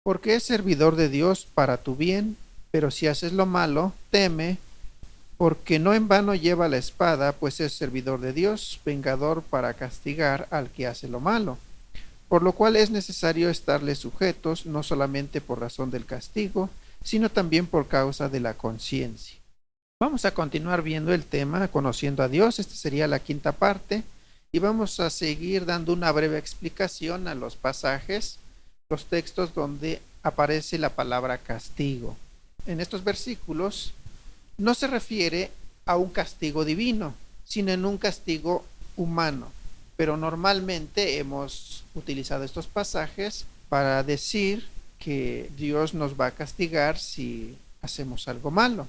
porque es servidor de Dios para tu bien, pero si haces lo malo, teme, porque no en vano lleva la espada, pues es servidor de Dios, vengador para castigar al que hace lo malo. Por lo cual es necesario estarle sujetos, no solamente por razón del castigo, sino también por causa de la conciencia. Vamos a continuar viendo el tema, conociendo a Dios. Esta sería la quinta parte. Y vamos a seguir dando una breve explicación a los pasajes, los textos donde aparece la palabra castigo. En estos versículos no se refiere a un castigo divino, sino en un castigo humano. Pero normalmente hemos utilizado estos pasajes para decir que Dios nos va a castigar si hacemos algo malo.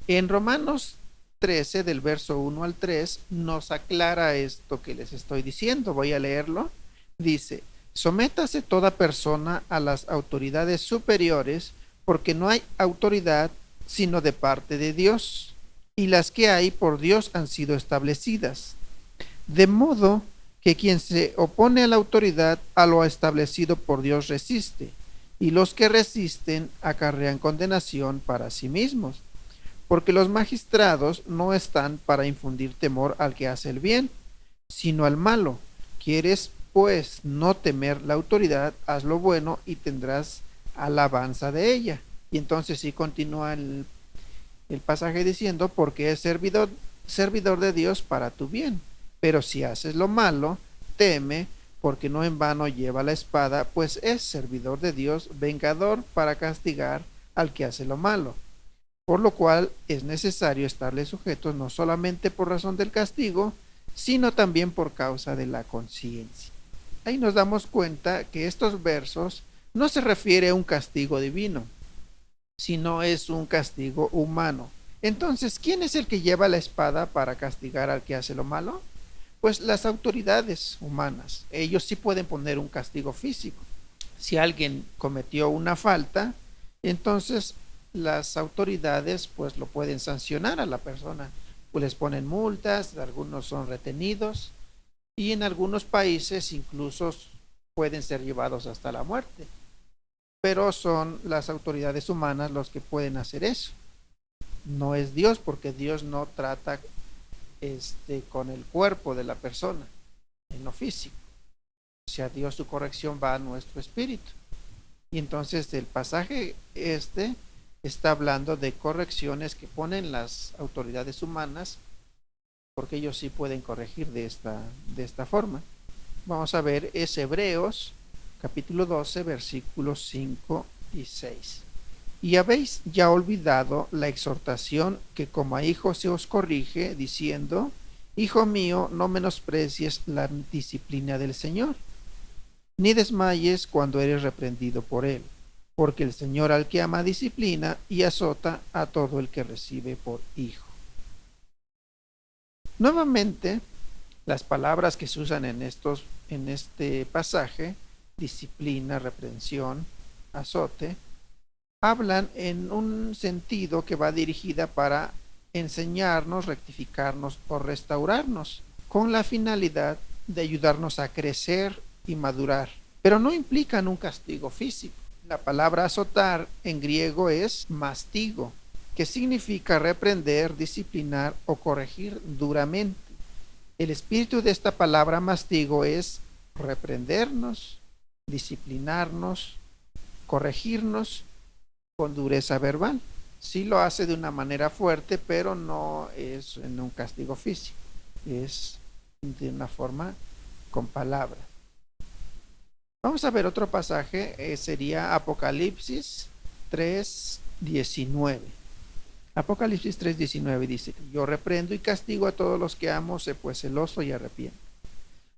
En Romanos 13, del verso 1 al 3, nos aclara esto que les estoy diciendo. Voy a leerlo. Dice: sométase toda persona a las autoridades superiores, porque no hay autoridad sino de parte de Dios, y las que hay por Dios han sido establecidas. De modo que quien se opone a la autoridad, a lo establecido por Dios resiste, y los que resisten acarrean condenación para sí mismos, porque los magistrados no están para infundir temor al que hace el bien, sino al malo. ¿Quieres, pues, no temer la autoridad? Haz lo bueno y tendrás alabanza de ella. Y entonces sí continúa el pasaje diciendo: porque es servidor de Dios para tu bien. Pero si haces lo malo, teme, porque no en vano lleva la espada, pues es servidor de Dios, vengador para castigar al que hace lo malo. Por lo cual es necesario estarle sujetos no solamente por razón del castigo, sino también por causa de la conciencia. Ahí nos damos cuenta que estos versos no se refiere a un castigo divino, sino es un castigo humano. Entonces, ¿quién es el que lleva la espada para castigar al que hace lo malo? Pues las autoridades humanas. Ellos sí pueden poner un castigo físico. Si alguien cometió una falta, entonces las autoridades pues lo pueden sancionar a la persona, pues les ponen multas, algunos son retenidos y en algunos países incluso pueden ser llevados hasta la muerte, pero son las autoridades humanas los que pueden hacer eso. No es Dios, porque Dios no trata con el cuerpo de la persona en lo físico. O sea, Dios, su corrección va a nuestro espíritu. Y entonces el pasaje está hablando de correcciones que ponen las autoridades humanas, porque ellos sí pueden corregir de esta forma. Vamos a ver, es Hebreos capítulo 12, versículos 5 y 6. Y habéis ya olvidado la exhortación que como a hijos se os corrige, diciendo: hijo mío, no menosprecies la disciplina del Señor, ni desmayes cuando eres reprendido por él, porque el Señor al que ama disciplina y azota a todo el que recibe por hijo. Nuevamente, las palabras que se usan en este pasaje, disciplina, reprensión, azote, hablan en un sentido que va dirigida para enseñarnos, rectificarnos o restaurarnos, con la finalidad de ayudarnos a crecer y madurar, pero no implican un castigo físico. La palabra azotar en griego es mastigo, que significa reprender, disciplinar o corregir duramente. El espíritu de esta palabra mastigo es reprendernos, disciplinarnos, corregirnos con dureza verbal. Sí lo hace de una manera fuerte, pero no es en un castigo físico, es de una forma con palabras. Vamos a ver otro pasaje, sería Apocalipsis 3:19. Apocalipsis 3:19 dice: yo reprendo y castigo a todos los que amo, sé pues celoso y arrepiento.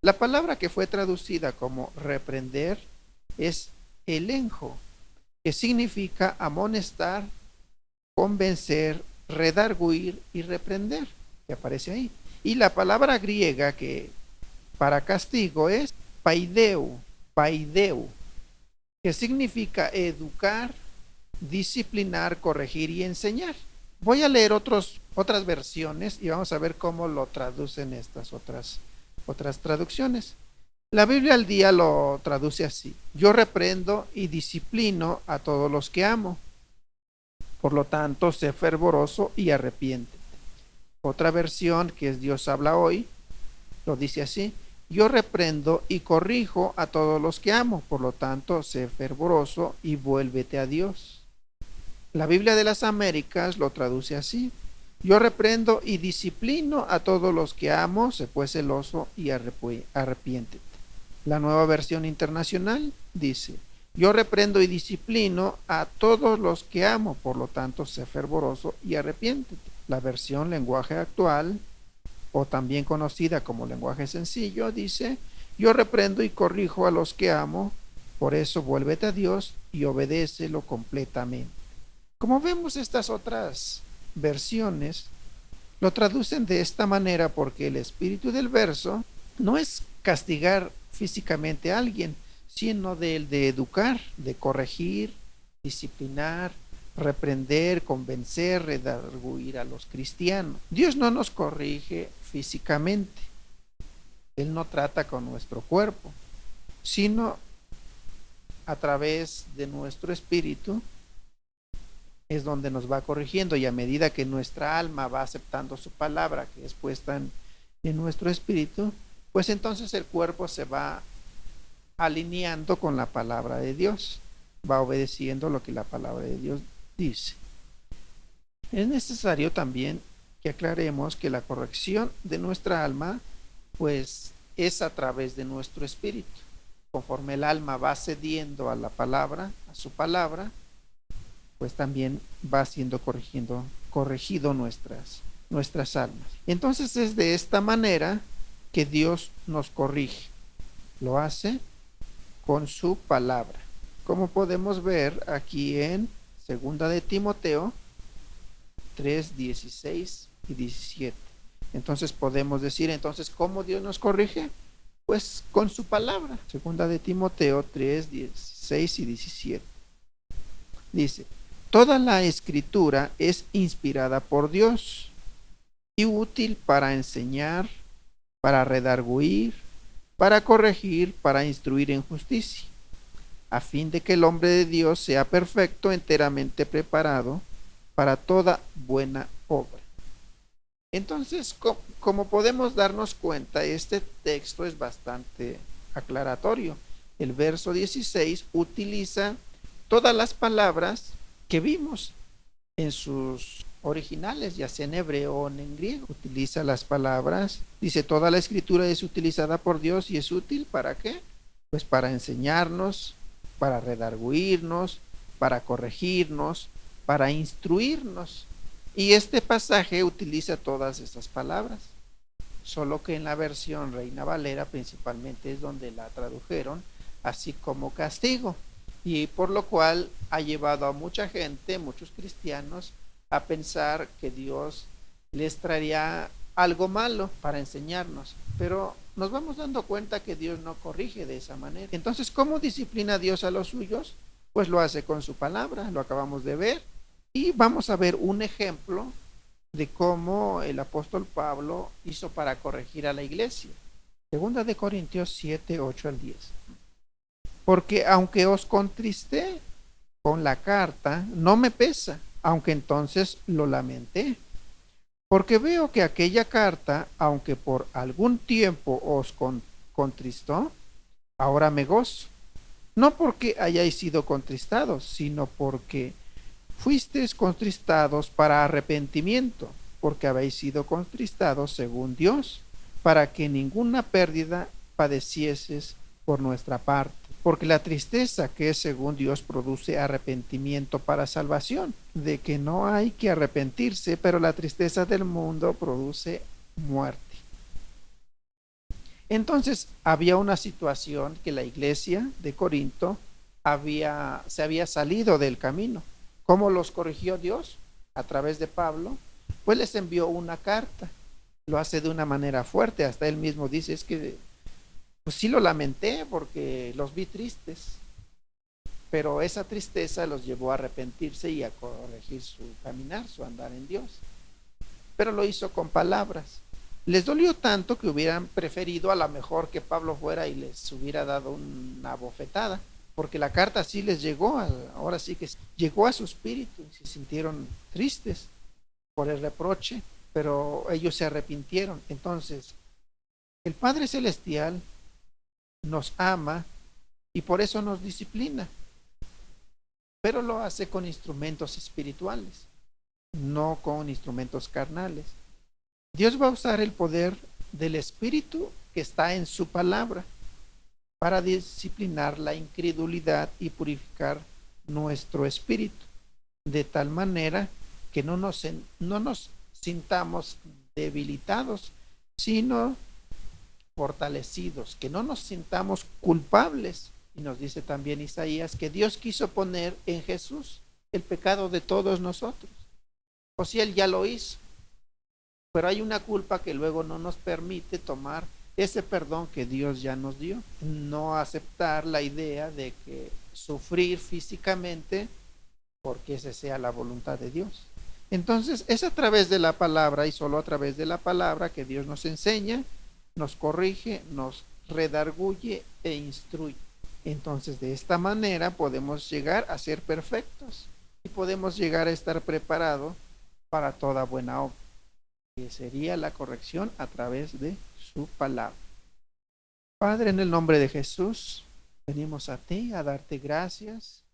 La palabra que fue traducida como reprender es elenjo, que significa amonestar, convencer, redarguir y reprender, que aparece ahí. Y la palabra griega que para castigo es paideu, que significa educar, disciplinar, corregir y enseñar. Voy a leer otras versiones y vamos a ver cómo lo traducen estas otras traducciones. La Biblia al día lo traduce así: yo reprendo y disciplino a todos los que amo. Por lo tanto, sé fervoroso y arrepiéntete. Otra versión, que es Dios habla hoy, lo dice así: yo reprendo y corrijo a todos los que amo. Por lo tanto, sé fervoroso y vuélvete a Dios. La Biblia de las Américas lo traduce así: yo reprendo y disciplino a todos los que amo, sé pues celoso y arrepiéntete. La Nueva Versión Internacional dice: yo reprendo y disciplino a todos los que amo, por lo tanto, sé fervoroso y arrepiéntete. La versión Lenguaje Actual, o también conocida como lenguaje sencillo, dice: yo reprendo y corrijo a los que amo, por eso vuélvete a Dios y obedécelo completamente. Como vemos, estas otras versiones lo traducen de esta manera porque el espíritu del verso no es castigar físicamente a alguien, sino de educar, de corregir, disciplinar, reprender, convencer, redarguir a los cristianos. Dios no nos corrige físicamente. Él no trata con nuestro cuerpo, sino a través de nuestro espíritu es donde nos va corrigiendo, y a medida que nuestra alma va aceptando su palabra, que es puesta en nuestro espíritu, pues entonces el cuerpo se va alineando con la palabra de Dios, va obedeciendo lo que la palabra de Dios dice. Es necesario también que aclaremos que la corrección de nuestra alma pues es a través de nuestro espíritu. Conforme el alma va cediendo a la palabra, a su palabra, pues también va siendo corregido nuestras almas. Entonces es de esta manera que Dios nos corrige. Lo hace con su palabra, como podemos ver aquí en 2 de Timoteo 3, 16 y 17. Entonces podemos decir, entonces, ¿cómo Dios nos corrige? Pues con su palabra. 2 de Timoteo 3, 16 y 17. Dice: toda la escritura es inspirada por Dios y útil para enseñar, para redarguir, para corregir, para instruir en justicia, a fin de que el hombre de Dios sea perfecto, enteramente preparado para toda buena obra. Entonces, como podemos darnos cuenta, este texto es bastante aclaratorio. El verso 16 utiliza todas las palabras que vimos en sus originales, ya sea en hebreo o en griego. Utiliza las palabras, dice: toda la escritura es utilizada por Dios y es útil, ¿para qué? Pues para enseñarnos, para redarguirnos, para corregirnos, para instruirnos. Y este pasaje utiliza todas estas palabras, solo que en la versión Reina Valera principalmente es donde la tradujeron así como castigo, y por lo cual ha llevado a mucha gente, muchos cristianos, a pensar que Dios les traería algo malo para enseñarnos, pero nos vamos dando cuenta que Dios no corrige de esa manera. Entonces, ¿cómo disciplina Dios a los suyos? Pues lo hace con su palabra, lo acabamos de ver, y vamos a ver un ejemplo de cómo el apóstol Pablo hizo para corregir a la iglesia. 2 de Corintios 7, 8 al 10. Porque aunque os contristé con la carta, no me pesa, aunque entonces lo lamenté. Porque veo que aquella carta, aunque por algún tiempo os contristó, ahora me gozo. No porque hayáis sido contristados, sino porque fuisteis contristados para arrepentimiento, porque habéis sido contristados según Dios, para que ninguna pérdida padecieses por nuestra parte. Porque la tristeza que es según Dios produce arrepentimiento para salvación, de que no hay que arrepentirse, pero la tristeza del mundo produce muerte. Entonces había una situación que la iglesia de Corinto se había salido del camino. ¿Cómo los corrigió Dios? A través de Pablo, pues les envió una carta. Lo hace de una manera fuerte, hasta él mismo dice: es que pues sí lo lamenté porque los vi tristes, pero esa tristeza los llevó a arrepentirse y a corregir su caminar, su andar en Dios. Pero lo hizo con palabras. Les dolió tanto que hubieran preferido a lo mejor que Pablo fuera y les hubiera dado una bofetada, porque la carta sí les llegó, ahora sí que llegó a su espíritu y se sintieron tristes por el reproche, pero ellos se arrepintieron. Entonces, el Padre Celestial nos ama y por eso nos disciplina, pero lo hace con instrumentos espirituales, no con instrumentos carnales. Dios va a usar el poder del Espíritu que está en su palabra para disciplinar la incredulidad y purificar nuestro espíritu, de tal manera que no nos sintamos debilitados, sino fortalecidos, que no nos sintamos culpables. Y nos dice también Isaías que Dios quiso poner en Jesús el pecado de todos nosotros. O si Él ya lo hizo, pero hay una culpa que luego no nos permite tomar ese perdón que Dios ya nos dio. No aceptar la idea de que sufrir físicamente porque esa sea la voluntad de Dios. Entonces es a través de la palabra y solo a través de la palabra que Dios nos enseña, nos corrige, nos redarguye e instruye. Entonces de esta manera podemos llegar a ser perfectos y podemos llegar a estar preparados para toda buena obra, que sería la corrección a través de su palabra. Padre, en el nombre de Jesús, venimos a ti a darte gracias